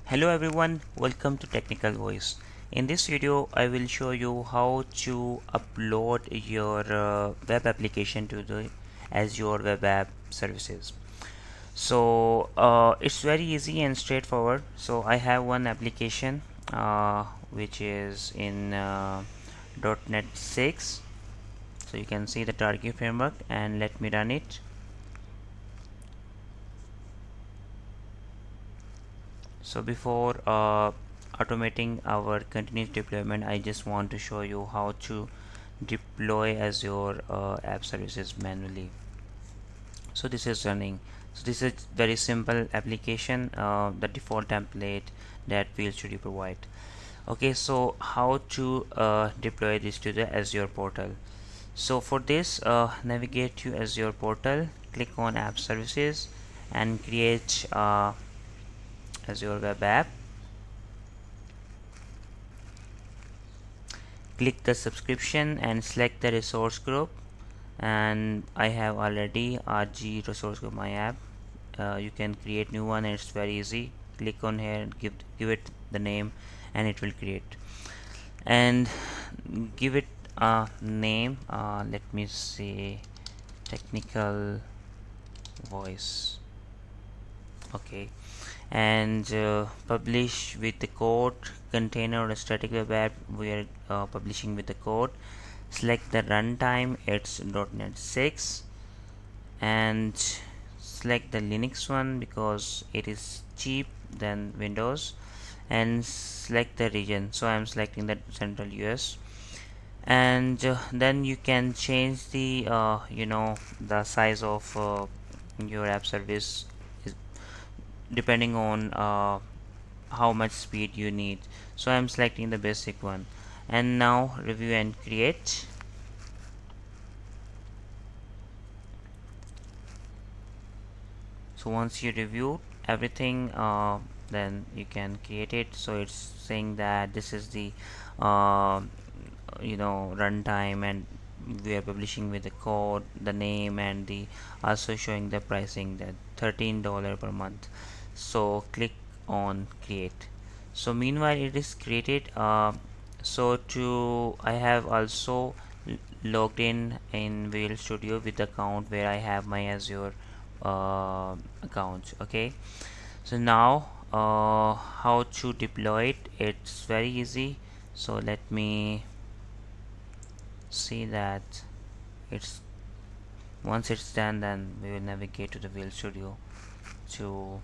Hello everyone, welcome to Technical Voice. In this video, I will show you how to upload your web application to the Azure Web App Services. It's very easy and straightforward. So I have one application which is in .NET 6. So you can see the target framework and let me run it. So before automating our continuous deployment, I just want to show you how to deploy Azure app services manually. So this is running. So this is very simple application, the default template that Visual Studio provide. Okay, so how to deploy this to the Azure portal? So for this, navigate to Azure portal, click on app services and create Azure web app. Click the subscription and select the resource group, and I have already RG resource group my app. You can create new one and it's very easy. Click on here and give it the name and it will create, and give it a name. Let me say technical voice. Okay, and publish with the code. Container or static web app, we are publishing with the code. Select the runtime, it's .NET 6, and select the Linux one because it is cheap than Windows, and select the region. So I'm selecting the Central US, and then you can change the the size of your app service depending on how much speed you need. So I'm selecting the basic one, and now review and create. So once you review everything, then you can create it. So it's saying that this is the uh, runtime, and we are publishing with the code, the name, and the also showing the pricing, that $13 per month. So click on create. So meanwhile it is created. So to I have also logged in Visual Studio with the account where I have my Azure account. Okay, so now how to deploy it? It's very easy. So let me see that it's once it's done, then we will navigate to the Visual Studio to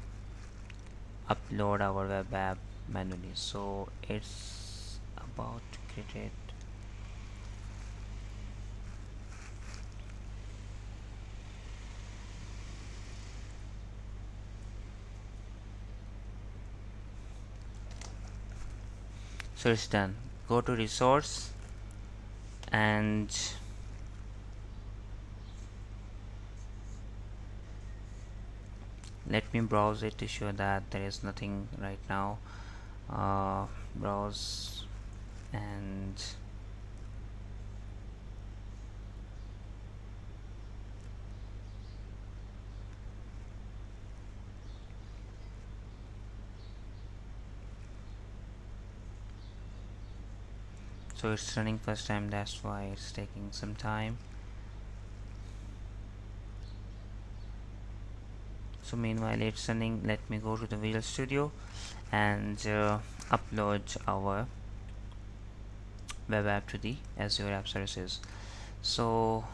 upload our web app manually. So it's about to create. So it's done. Go to resource and let me browse it to show that there is nothing right now. Browse, and so it's running first time, that's why it's taking some time. So meanwhile it's running, let me go to the Visual Studio and upload our web app to the Azure App Services. So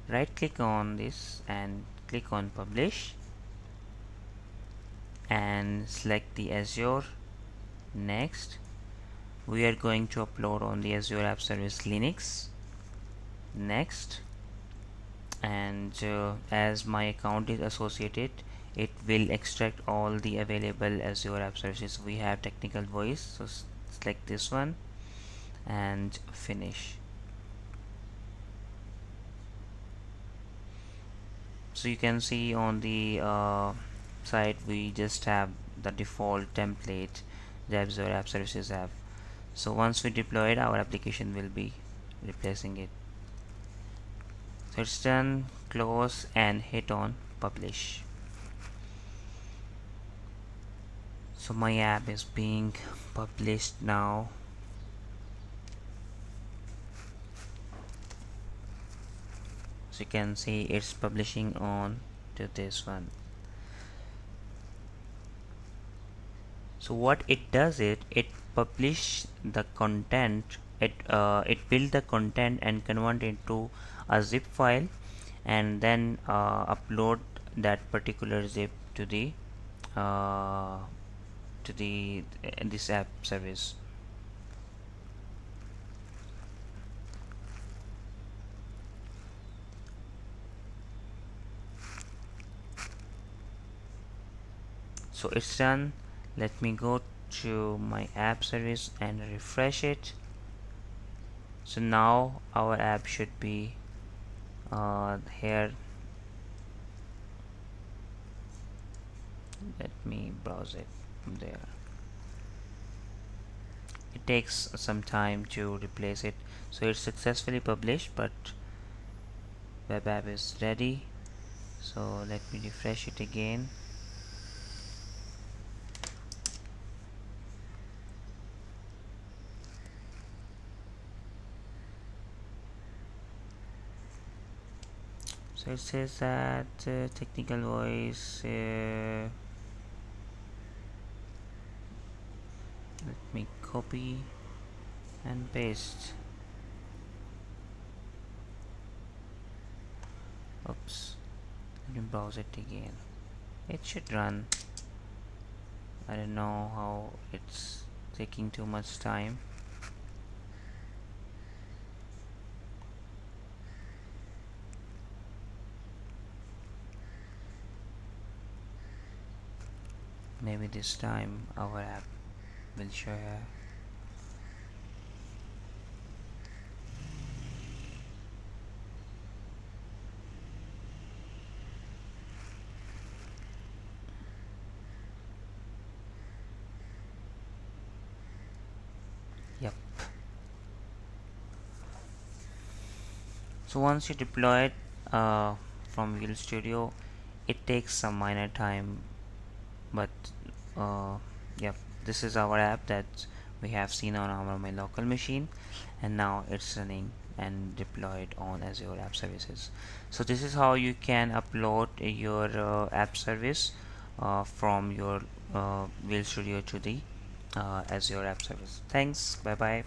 right click on this and click on publish and select the Azure. Next, we are going to upload on the Azure App Service Linux. Next, and as my account is associated, it will extract all the available Azure App Services. We have technical voice, so select this one and finish. So you can see on the side we just have the default template the Azure App Services have. So once we deploy it, our application will be replacing it. So it's done. Close and hit on publish. So my app is being published now. So you can see it's publishing on to this one. So what it does, it publish the content, it build the content and convert it to a zip file, and then upload that particular zip uh, to the this app service. So it's done. Let me go to my app service and refresh it. So now our app should be here. Let me browse it there. It takes some time to replace it. So it's successfully published, but web app is ready. So let me refresh it again. So it says that technical voice. Let me copy and paste. Oops. Let me browse it again. It should run. I don't know how it's taking too much time. Maybe this time our app will show here. Yep. So once you deploy it from Visual Studio, it takes some minor time, but uh, yep, this is our app that we have seen on my local machine, and now it's running and deployed on Azure App Services. So this is how you can upload your app service from your Visual Studio to the Azure App Service. Thanks. Bye bye.